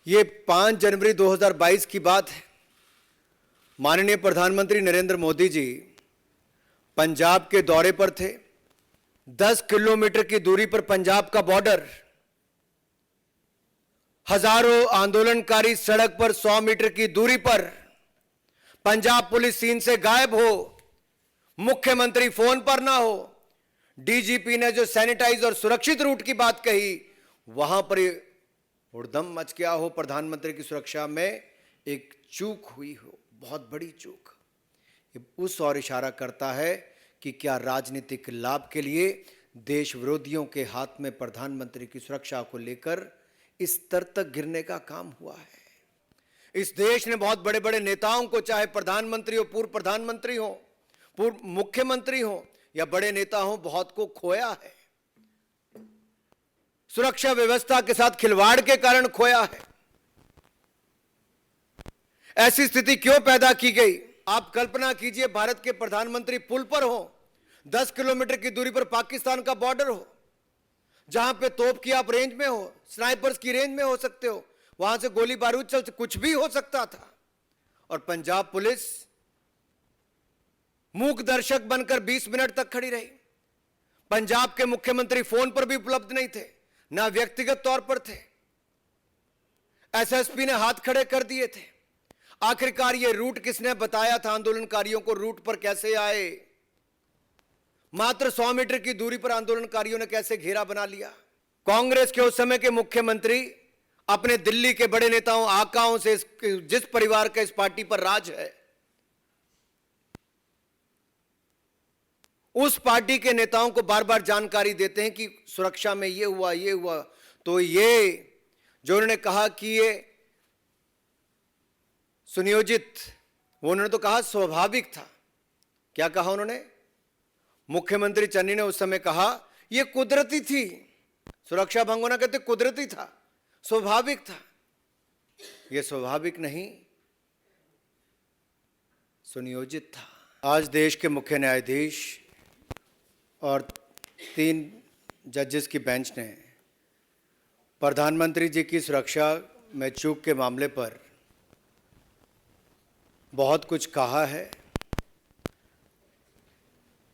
ये 5 जनवरी 2022 की बात है। माननीय प्रधानमंत्री नरेंद्र मोदी जी पंजाब के दौरे पर थे। 10 किलोमीटर की दूरी पर पंजाब का बॉर्डर, हजारों आंदोलनकारी सड़क पर 100 मीटर की दूरी पर, पंजाब पुलिस सीन से गायब हो, मुख्यमंत्री फोन पर ना हो, डीजीपी ने जो सैनिटाइज और सुरक्षित रूट की बात कही, वहां पर हुड़दंग मच गया हो। प्रधानमंत्री की सुरक्षा में एक चूक हुई हो, बहुत बड़ी चूक। उस ओर इशारा करता है कि क्या राजनीतिक लाभ के लिए देश विरोधियों के हाथ में प्रधानमंत्री की सुरक्षा को लेकर इस स्तर तक गिरने का काम हुआ है। इस देश ने बहुत बड़े बड़े नेताओं को, चाहे प्रधानमंत्री हो, पूर्व प्रधानमंत्री हो, पूर्व मुख्यमंत्री हो या बड़े नेता हो, बहुत को खोया है। सुरक्षा व्यवस्था के साथ खिलवाड़ के कारण खोया है। ऐसी स्थिति क्यों पैदा की गई? आप कल्पना कीजिए, भारत के प्रधानमंत्री पुल पर हो, 10 किलोमीटर की दूरी पर पाकिस्तान का बॉर्डर हो, जहां पे तोप की आप रेंज में हो, स्नाइपर्स की रेंज में हो सकते हो, वहां से गोली बारूद चल, कुछ भी हो सकता था। और पंजाब पुलिस मूक दर्शक बनकर 20 मिनट तक खड़ी रही। पंजाब के मुख्यमंत्री फोन पर भी उपलब्ध नहीं थे, ना व्यक्तिगत तौर पर थे। एसएसपी ने हाथ खड़े कर दिए थे। आखिरकार ये रूट किसने बताया था आंदोलनकारियों को? रूट पर कैसे आए? मात्र 100 मीटर की दूरी पर आंदोलनकारियों ने कैसे घेरा बना लिया? कांग्रेस के उस समय के मुख्यमंत्री अपने दिल्ली के बड़े नेताओं, आकाओं से, जिस परिवार का इस पार्टी पर राज है, उस पार्टी के नेताओं को बार बार जानकारी देते हैं कि सुरक्षा में ये हुआ, ये हुआ। तो ये जो उन्होंने कहा कि ये सुनियोजित, वो उन्होंने तो कहा स्वाभाविक था। क्या कहा उन्होंने? मुख्यमंत्री चन्नी ने उस समय कहा यह कुदरती थी। सुरक्षा भंग होना कहते कुदरती था, स्वाभाविक था। यह स्वाभाविक नहीं, सुनियोजित था। आज देश के मुख्य न्यायाधीश और 3 जजेस की बेंच ने प्रधानमंत्री जी की सुरक्षा में चूक के मामले पर बहुत कुछ कहा है।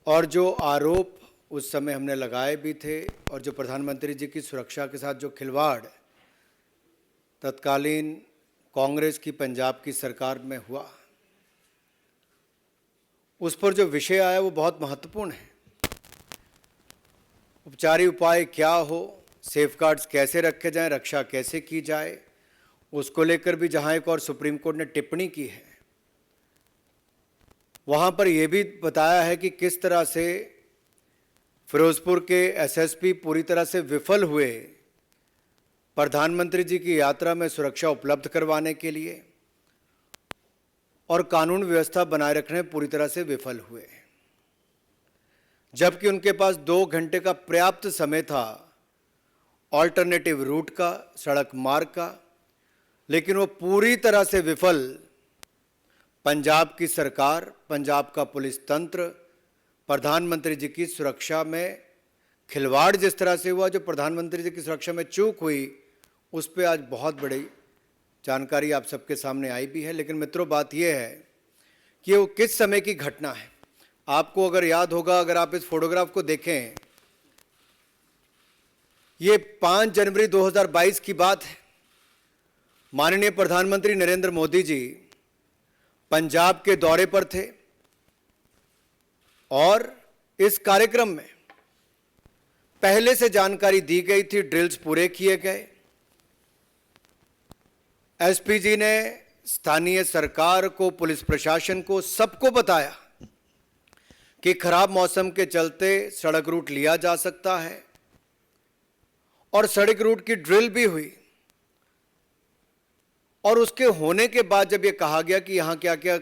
और जो आरोप उस समय हमने लगाए भी थे, और जो प्रधानमंत्री जी की सुरक्षा के साथ जो खिलवाड़ तत्कालीन कांग्रेस की पंजाब की सरकार में हुआ, उस पर जो विषय आया वो बहुत महत्वपूर्ण है। उपचारी उपाय क्या हो, सेफगार्ड्स कैसे रखे जाएं, रक्षा कैसे की जाए, उसको लेकर भी जहां एक और सुप्रीम कोर्ट ने टिप्पणी की है, वहां पर यह भी बताया है कि किस तरह से फिरोजपुर के एसएसपी पूरी तरह से विफल हुए प्रधानमंत्री जी की यात्रा में सुरक्षा उपलब्ध करवाने के लिए, और कानून व्यवस्था बनाए रखने में पूरी तरह से विफल हुए, जबकि उनके पास 2 घंटे का पर्याप्त समय था ऑल्टरनेटिव रूट का, सड़क मार्ग का। लेकिन वो पूरी तरह से विफल। पंजाब की सरकार, पंजाब का पुलिस तंत्र, प्रधानमंत्री जी की सुरक्षा में खिलवाड़ जिस तरह से हुआ, जो प्रधानमंत्री जी की सुरक्षा में चूक हुई, उस पर आज बहुत बड़ी जानकारी आप सबके सामने आई भी है। लेकिन मित्रों, बात यह है कि वो किस समय की घटना है। आपको अगर याद होगा, अगर आप इस फोटोग्राफ को देखें, ये 5 जनवरी 2022 की बात है। माननीय प्रधानमंत्री नरेंद्र मोदी जी पंजाब के दौरे पर थे, और इस कार्यक्रम में पहले से जानकारी दी गई थी, ड्रिल्स पूरे किए गए। एसपी जी ने स्थानीय सरकार को, पुलिस प्रशासन को, सबको बताया कि खराब मौसम के चलते सड़क रूट लिया जा सकता है, और सड़क रूट की ड्रिल भी हुई। और उसके होने के बाद जब यह कहा गया कि यहां क्या क्या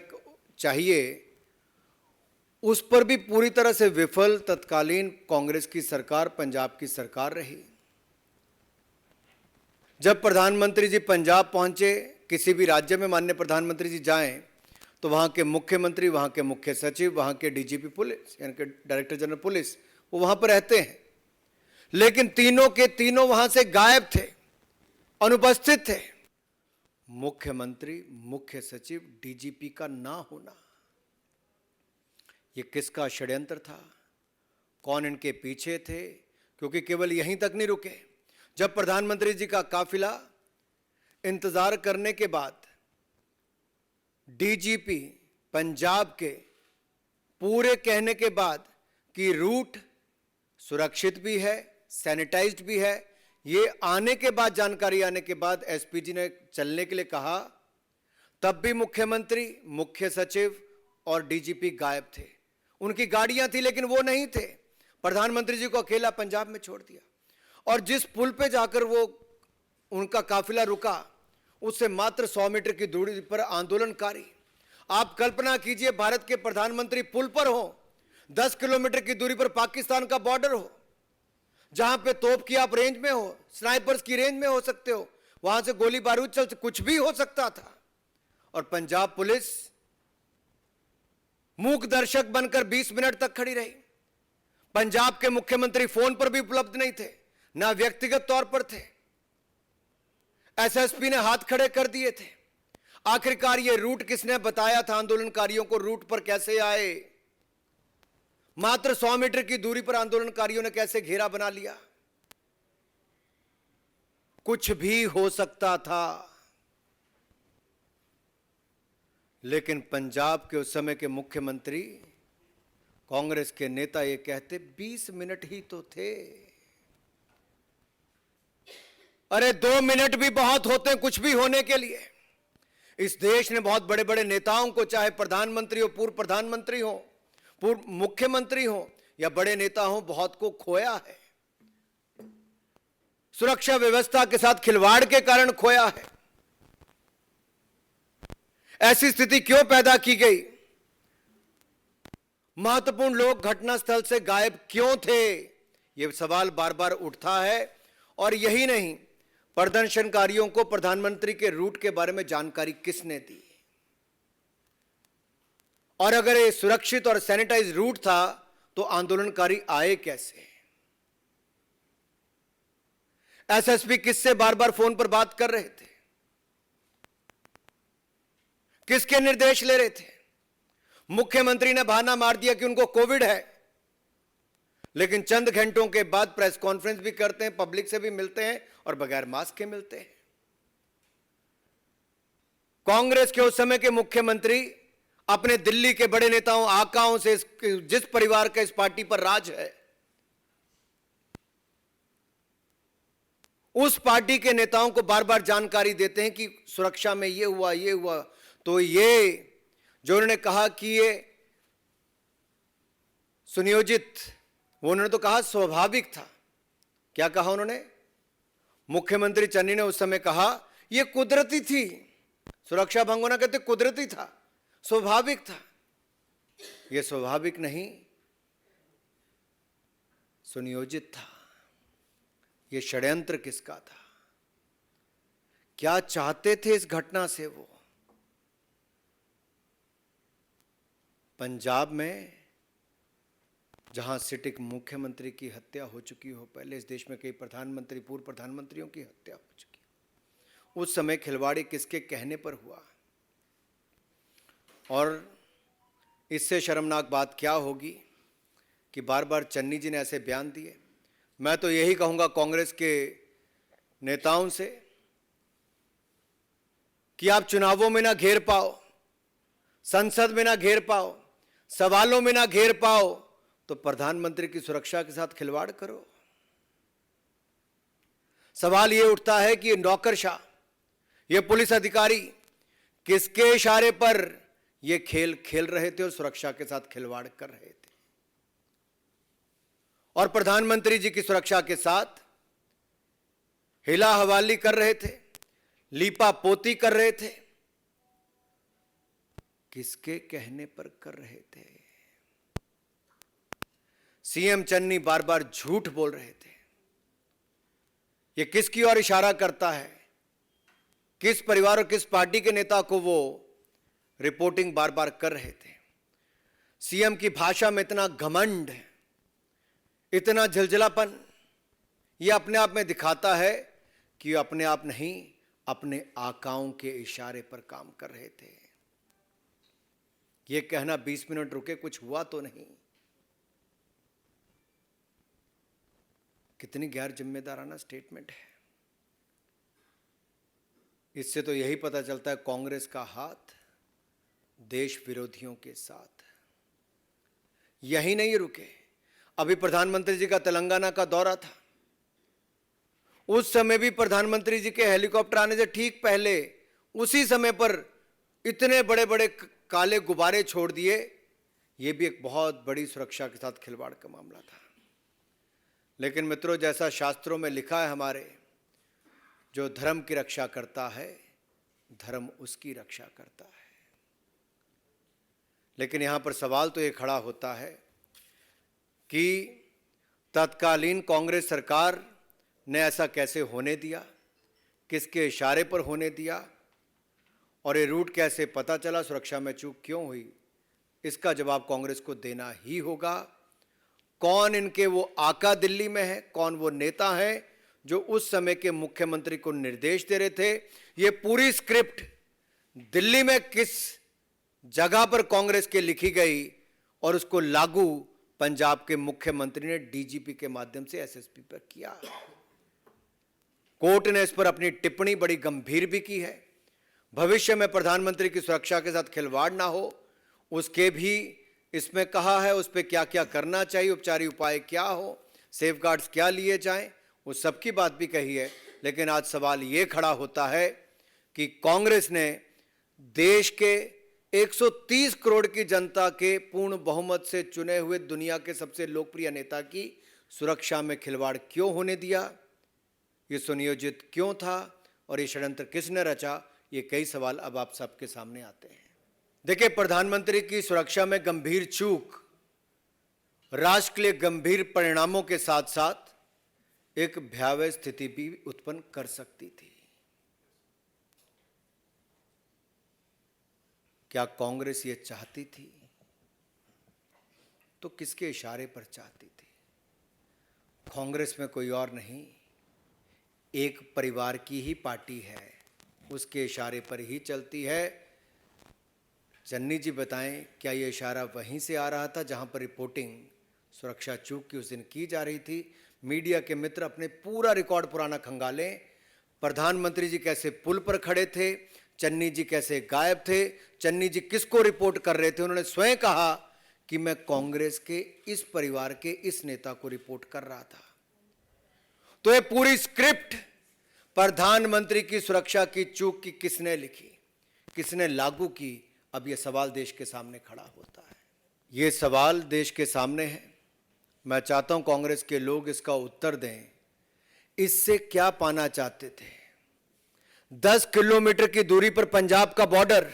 चाहिए, उस पर भी पूरी तरह से विफल तत्कालीन कांग्रेस की सरकार, पंजाब की सरकार रही। जब प्रधानमंत्री जी पंजाब पहुंचे, किसी भी राज्य में माननीय प्रधानमंत्री जी जाएं, तो वहाँ के मुख्यमंत्री, वहाँ के मुख्य सचिव, वहाँ के डीजीपी पुलिस यानी कि डायरेक्टर जनरल पुलिस, वो वहाँ पर रहते हैं। लेकिन तीनों के तीनों वहाँ से गायब थे, अनुपस्थित थे। मुख्यमंत्री, मुख्य सचिव, डीजीपी का ना होना, ये किसका षड्यंत्र था? कौन इनके पीछे थे? क्योंकि केवल यहीं तक नहीं रुके। जब प्रधानमंत्री जी का काफिला इंतजार करने के बाद डीजीपी पंजाब के पूरे कहने के बाद कि रूट सुरक्षित भी है, सैनिटाइज्ड भी है, ये आने के बाद, जानकारी आने के बाद एसपी जी ने चलने के लिए कहा, तब भी मुख्यमंत्री, मुख्य सचिव और डीजीपी गायब थे। उनकी गाड़ियां थी लेकिन वो नहीं थे। प्रधानमंत्री जी को अकेला पंजाब में छोड़ दिया। और जिस पुल पे जाकर वो उनका काफिला रुका, उससे मात्र 100 मीटर की दूरी पर आंदोलनकारी, आप कल्पना कीजिए भारत के प्रधानमंत्री पुल पर हो, 10 किलोमीटर की दूरी पर पाकिस्तान का बॉर्डर हो, जहां पे तोप की आप रेंज में हो, स्नाइपर्स की रेंज में हो सकते हो, वहां से गोली बारूद चल, कुछ भी हो सकता था। और पंजाब पुलिस मूक दर्शक बनकर 20 मिनट तक खड़ी रही। पंजाब के मुख्यमंत्री फोन पर भी उपलब्ध नहीं थे, ना व्यक्तिगत तौर पर थे। एसएसपी ने हाथ खड़े कर दिए थे। आखिरकार ये रूट किसने बताया था आंदोलनकारियों को? रूट पर कैसे आए? मात्र 100 मीटर की दूरी पर आंदोलनकारियों ने कैसे घेरा बना लिया? कुछ भी हो सकता था। लेकिन पंजाब के उस समय के मुख्यमंत्री, कांग्रेस के नेता ये कहते 20 मिनट ही तो थे। अरे 2 मिनट भी बहुत होते हैं कुछ भी होने के लिए। इस देश ने बहुत बड़े बड़े नेताओं को, चाहे प्रधानमंत्री हो, पूर्व प्रधानमंत्री हो, पूर्व मुख्यमंत्री हो या बड़े नेता हो, बहुत को खोया है। सुरक्षा व्यवस्था के साथ खिलवाड़ के कारण खोया है। ऐसी स्थिति क्यों पैदा की गई? महत्वपूर्ण लोग घटनास्थल से गायब क्यों थे? यह सवाल बार बार उठता है। और यही नहीं, प्रदर्शनकारियों को प्रधानमंत्री के रूट के बारे में जानकारी किसने दी? और अगर ये सुरक्षित और सैनिटाइज रूट था तो आंदोलनकारी आए कैसे? एसएसपी किससे बार बार फोन पर बात कर रहे थे? किसके निर्देश ले रहे थे? मुख्यमंत्री ने बहाना मार दिया कि उनको कोविड है, लेकिन चंद घंटों के बाद प्रेस कॉन्फ्रेंस भी करते हैं, पब्लिक से भी मिलते हैं और बगैर मास्क के मिलते हैं। कांग्रेस के उस समय के मुख्यमंत्री अपने दिल्ली के बड़े नेताओं, आकाओं से, जिस परिवार का इस पार्टी पर राज है, उस पार्टी के नेताओं को बार बार जानकारी देते हैं कि सुरक्षा में ये हुआ, ये हुआ। तो ये जो उन्होंने कहा कि ये सुनियोजित, वो उन्होंने तो कहा स्वाभाविक था। क्या कहा उन्होंने? मुख्यमंत्री चन्नी ने उस समय कहा यह कुदरती थी। सुरक्षा भंग होना कहते कुदरती था, स्वाभाविक था। यह स्वाभाविक नहीं, सुनियोजित था। यह षड्यंत्र किसका था? क्या चाहते थे इस घटना से वो? पंजाब में जहां सिटिंग मुख्यमंत्री की हत्या हो चुकी हो, पहले इस देश में कई प्रधानमंत्री, पूर्व प्रधानमंत्रियों की हत्या हो चुकी, उस समय खिलवाड़ी किसके कहने पर हुआ? और इससे शर्मनाक बात क्या होगी कि बार बार चन्नी जी ने ऐसे बयान दिए। मैं तो यही कहूंगा कांग्रेस के नेताओं से कि आप चुनावों में ना घेर पाओ, संसद में ना घेर पाओ, सवालों में ना घेर पाओ, तो प्रधानमंत्री की सुरक्षा के साथ खिलवाड़ करो। सवाल यह उठता है कि ये नौकरशाह, ये पुलिस अधिकारी किसके इशारे पर ये खेल खेल रहे थे और सुरक्षा के साथ खिलवाड़ कर रहे थे? और प्रधानमंत्री जी की सुरक्षा के साथ हिला हवाली कर रहे थे, लीपा पोती कर रहे थे। किसके कहने पर कर रहे थे? सीएम चन्नी बार बार झूठ बोल रहे थे। यह किसकी ओर इशारा करता है? किस परिवार और किस पार्टी के नेता को वो रिपोर्टिंग बार बार कर रहे थे? सीएम की भाषा में इतना घमंड, इतना झलझलापन, यह अपने आप में दिखाता है कि अपने आप नहीं, अपने आकाओं के इशारे पर काम कर रहे थे। यह कहना 20 मिनट रुके कुछ हुआ तो नहीं, कितनी गैर जिम्मेदाराना स्टेटमेंट है। इससे तो यही पता चलता है कांग्रेस का हाथ देश विरोधियों के साथ। यही नहीं रुके, अभी प्रधानमंत्री जी का तेलंगाना का दौरा था, उस समय भी प्रधानमंत्री जी के हेलीकॉप्टर आने से ठीक पहले उसी समय पर इतने बड़े बड़े काले गुब्बारे छोड़ दिए। यह भी एक बहुत बड़ी सुरक्षा के साथ खिलवाड़ का मामला था। लेकिन मित्रों, जैसा शास्त्रों में लिखा है हमारे, जो धर्म की रक्षा करता है धर्म उसकी रक्षा करता है। लेकिन यहां पर सवाल तो ये खड़ा होता है कि तत्कालीन कांग्रेस सरकार ने ऐसा कैसे होने दिया, किसके इशारे पर होने दिया, और ये रूट कैसे पता चला, सुरक्षा में चूक क्यों हुई, इसका जवाब कांग्रेस को देना ही होगा। कौन इनके वो आका दिल्ली में है, कौन वो नेता है जो उस समय के मुख्यमंत्री को निर्देश दे रहे थे। ये पूरी स्क्रिप्ट दिल्ली में किस जगह पर कांग्रेस के लिखी गई और उसको लागू पंजाब के मुख्यमंत्री ने डीजीपी के माध्यम से एसएसपी पर किया। कोर्ट ने इस पर अपनी टिप्पणी बड़ी गंभीर भी की है। भविष्य में प्रधानमंत्री की सुरक्षा के साथ खिलवाड़ ना हो उसके भी इसमें कहा है, उस पर क्या क्या करना चाहिए, उपचारिक उपाय क्या हो, सेफगार्ड्स क्या लिए जाएं, उस सब की बात भी कही है। लेकिन आज सवाल ये खड़ा होता है कि कांग्रेस ने देश के 130 करोड़ की जनता के पूर्ण बहुमत से चुने हुए दुनिया के सबसे लोकप्रिय नेता की सुरक्षा में खिलवाड़ क्यों होने दिया, ये सुनियोजित क्यों था और ये षड्यंत्र किसने रचा, ये कई सवाल अब आप सबके सामने आते हैं। देखिए, प्रधानमंत्री की सुरक्षा में गंभीर चूक राष्ट्र के लिए गंभीर परिणामों के साथ साथ एक भयावह स्थिति भी उत्पन्न कर सकती थी। क्या कांग्रेस ये चाहती थी? तो किसके इशारे पर चाहती थी? कांग्रेस में कोई और नहीं, एक परिवार की ही पार्टी है, उसके इशारे पर ही चलती है। चन्नी जी बताएं, क्या ये इशारा वहीं से आ रहा था जहां पर रिपोर्टिंग सुरक्षा चूक की उस दिन की जा रही थी? मीडिया के मित्र अपने पूरा रिकॉर्ड पुराना खंगालें। प्रधानमंत्री जी कैसे पुल पर खड़े थे, चन्नी जी कैसे गायब थे, चन्नी जी किसको रिपोर्ट कर रहे थे। उन्होंने स्वयं कहा कि मैं कांग्रेस के इस परिवार के इस नेता को रिपोर्ट कर रहा था। तो ये पूरी स्क्रिप्ट प्रधानमंत्री की सुरक्षा की चूक की किसने लिखी, किसने लागू की, अब यह सवाल देश के सामने खड़ा होता है। ये सवाल देश के सामने है। मैं चाहता हूं कांग्रेस के लोग इसका उत्तर दें। इससे क्या पाना चाहते थे? 10 किलोमीटर की दूरी पर पंजाब का बॉर्डर,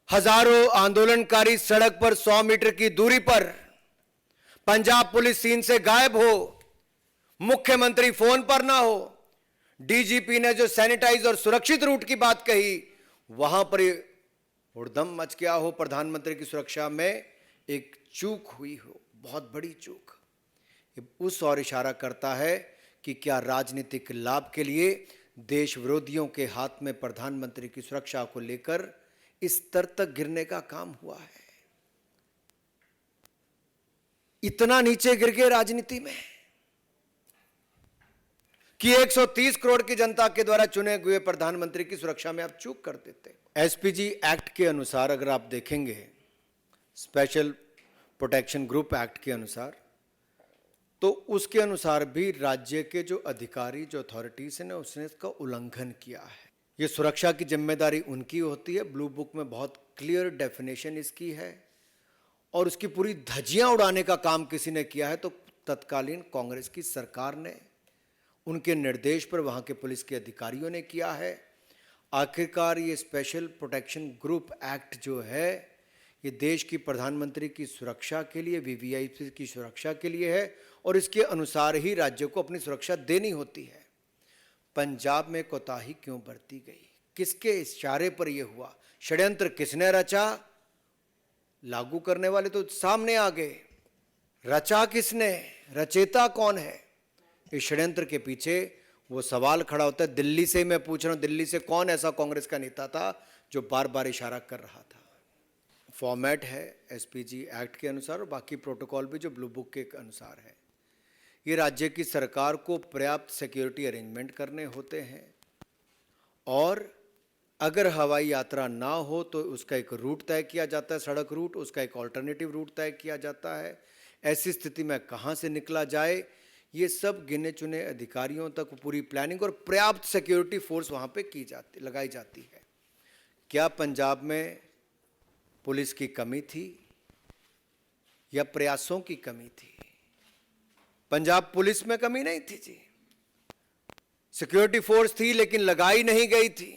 हजारों आंदोलनकारी सड़क पर 100 मीटर की दूरी पर, पंजाब पुलिस सीन से गायब हो, मुख्यमंत्री फोन पर ना हो, डीजीपी ने जो सैनिटाइज और सुरक्षित रूट की बात कही वहां पर हुड़दंग मच गया हो, प्रधानमंत्री की सुरक्षा में एक चूक हुई हो, बहुत बड़ी चूक। उस और इशारा करता है कि क्या राजनीतिक लाभ के लिए देश विरोधियों के हाथ में प्रधानमंत्री की सुरक्षा को लेकर इस स्तर तक गिरने का काम हुआ है। इतना नीचे गिर गए राजनीति में कि 130 करोड़ की जनता के द्वारा चुने हुए प्रधानमंत्री की सुरक्षा में आप चूक कर देते। एसपीजी एक्ट के अनुसार अगर आप देखेंगे, स्पेशल प्रोटेक्शन ग्रुप एक्ट के अनुसार, तो उसके अनुसार भी राज्य के जो अधिकारी, जो अथॉरिटीज हैं, उसने इसका उल्लंघन किया है। ये सुरक्षा की जिम्मेदारी उनकी होती है। ब्लू बुक में बहुत क्लियर डेफिनेशन इसकी है और उसकी पूरी धज्जियां उड़ाने का काम किसी ने किया है तो तत्कालीन कांग्रेस की सरकार ने, उनके निर्देश पर वहां के पुलिस के अधिकारियों ने किया है। आखिरकार ये स्पेशल प्रोटेक्शन ग्रुप एक्ट जो है ये देश की प्रधानमंत्री की सुरक्षा के लिए, वीवीआईपी की सुरक्षा के लिए है और इसके अनुसार ही राज्यों को अपनी सुरक्षा देनी होती है। पंजाब में कोताही क्यों बरती गई? किसके इशारे पर यह हुआ? षड्यंत्र किसने रचा? लागू करने वाले तो सामने आ गए। रचा किसने? रचेता कौन है? इस षड्यंत्र के पीछे वो सवाल खड़ा होता है, दिल्ली से ही मैं पूछ रहा हूं, दिल्ली से कौन ऐसा कांग्रेस का नेता था जो बार बार इशारा कर रहा था? फॉर्मेट है एसपीजी एक्ट के अनुसार और बाकी प्रोटोकॉल भी जो ब्लू बुक के अनुसार है। ये राज्य की सरकार को पर्याप्त सिक्योरिटी अरेंजमेंट करने होते हैं और अगर हवाई यात्रा ना हो तो उसका एक रूट तय किया जाता है, सड़क रूट, उसका एक ऑल्टरनेटिव रूट तय किया जाता है। ऐसी स्थिति में कहाँ से निकला जाए, ये सब गिने चुने अधिकारियों तक पूरी प्लानिंग और पर्याप्त सिक्योरिटी फोर्स वहाँ पे लगाई जाती है। क्या पंजाब में पुलिस की कमी थी या प्रयासों की कमी थी? पंजाब पुलिस में कमी नहीं थी जी, सिक्योरिटी फोर्स थी लेकिन लगाई नहीं गई थी।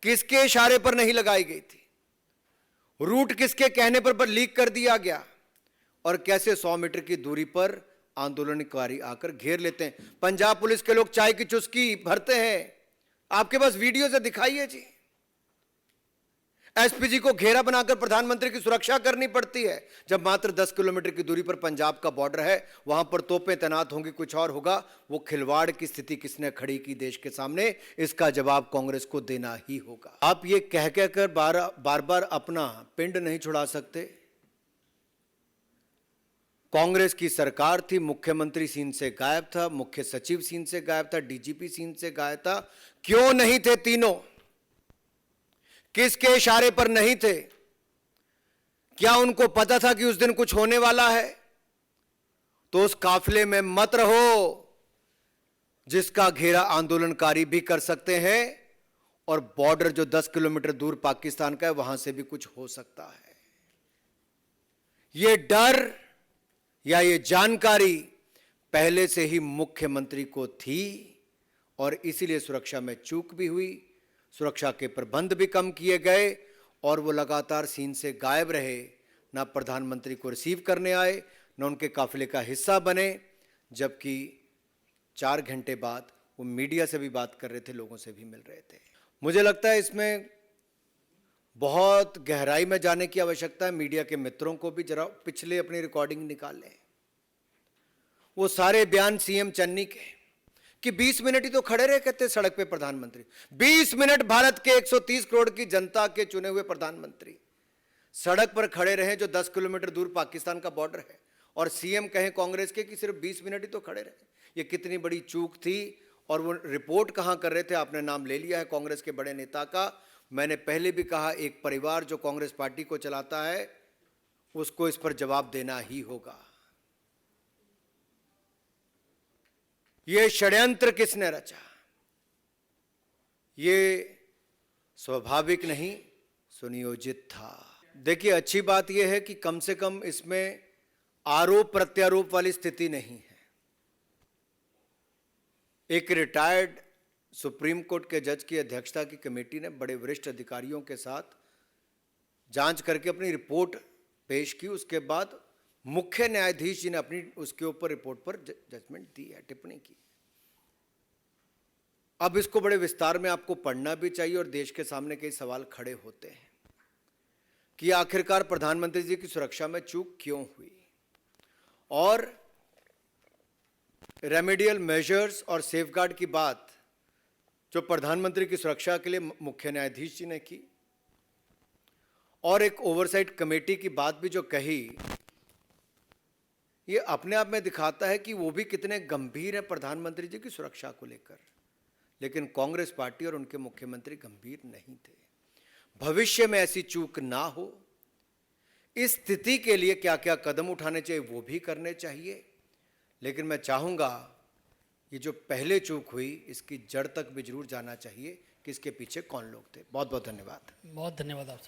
किसके इशारे पर नहीं लगाई गई थी? रूट किसके कहने पर लीक कर दिया गया? और कैसे 100 मीटर की दूरी पर आंदोलनकारी आकर घेर लेते हैं। पंजाब पुलिस के लोग चाय की चुस्की भरते हैं, आपके पास वीडियो से दिखाइए जी। एसपीजी को घेरा बनाकर प्रधानमंत्री की सुरक्षा करनी पड़ती है, जब मात्र 10 किलोमीटर की दूरी पर पंजाब का बॉर्डर है। वहां पर तोपें तैनात होंगी, कुछ और होगा। वो खिलवाड़ की स्थिति किसने खड़ी की देश के सामने, इसका जवाब कांग्रेस को देना ही होगा। आप ये कह कहकर बार बार अपना पिंड नहीं छुड़ा सकते। कांग्रेस की सरकार थी, मुख्यमंत्री सीन से गायब था, मुख्य सचिव सीन से गायब था, डीजीपी सीन से गायब था। क्यों नहीं थे तीनों? किसके इशारे पर नहीं थे? क्या उनको पता था कि उस दिन कुछ होने वाला है? तो उस काफिले में मत रहो जिसका घेरा आंदोलनकारी भी कर सकते हैं और बॉर्डर जो 10 किलोमीटर दूर पाकिस्तान का है वहां से भी कुछ हो सकता है। यह डर या ये जानकारी पहले से ही मुख्यमंत्री को थी और इसीलिए सुरक्षा में चूक भी हुई, सुरक्षा के प्रबंध भी कम किए गए और वो लगातार सीन से गायब रहे। ना प्रधानमंत्री को रिसीव करने आए, न उनके काफिले का हिस्सा बने, जबकि 4 घंटे बाद वो मीडिया से भी बात कर रहे थे, लोगों से भी मिल रहे थे। मुझे लगता है इसमें बहुत गहराई में जाने की आवश्यकता है। मीडिया के मित्रों को भी जरा पिछले अपनी रिकॉर्डिंग निकालें। वो सारे बयान सीएम चन्नी के कि 20 मिनट ही तो खड़े रहे कहते सड़क पे प्रधानमंत्री। 20 मिनट भारत के 130 करोड़ की जनता के चुने हुए प्रधानमंत्री सड़क पर खड़े रहे जो 10 किलोमीटर दूर पाकिस्तान का बॉर्डर है, और सीएम कहें कांग्रेस के कि सिर्फ 20 मिनट ही तो खड़े रहे। ये कितनी बड़ी चूक थी। और वो रिपोर्ट कहां कर रहे थे? आपने नाम ले लिया है कांग्रेस के बड़े नेता का। मैंने पहले भी कहा, एक परिवार जो कांग्रेस पार्टी को चलाता है उसको इस पर जवाब देना ही होगा। ये षड्यंत्र किसने रचा? ये स्वाभाविक नहीं, सुनियोजित था। देखिए, अच्छी बात यह है कि कम से कम इसमें आरोप प्रत्यारोप वाली स्थिति नहीं है। एक रिटायर्ड सुप्रीम कोर्ट के जज की अध्यक्षता की कमेटी ने बड़े वरिष्ठ अधिकारियों के साथ जांच करके अपनी रिपोर्ट पेश की। उसके बाद मुख्य न्यायाधीश जी ने अपनी उसके ऊपर रिपोर्ट पर जजमेंट दी है, टिप्पणी की। अब इसको बड़े विस्तार में आपको पढ़ना भी चाहिए और देश के सामने कई सवाल खड़े होते हैं कि आखिरकार प्रधानमंत्री जी की सुरक्षा में चूक क्यों हुई और रेमेडियल मेजर्स और सेफगार्ड की बात जो प्रधानमंत्री की सुरक्षा के लिए मुख्य न्यायाधीश जी ने की और एक ओवरसाइट कमेटी की बात भी जो कही, ये अपने आप में दिखाता है कि वो भी कितने गंभीर हैं प्रधानमंत्री जी की सुरक्षा को लेकर। लेकिन कांग्रेस पार्टी और उनके मुख्यमंत्री गंभीर नहीं थे। भविष्य में ऐसी चूक ना हो, इस स्थिति के लिए क्या क्या कदम उठाने चाहिए वो भी करने चाहिए। लेकिन मैं चाहूंगा ये जो पहले चूक हुई इसकी जड़ तक भी जरूर जाना चाहिए कि इसके पीछे कौन लोग थे। बहुत बहुत धन्यवाद। बहुत धन्यवाद आपसे।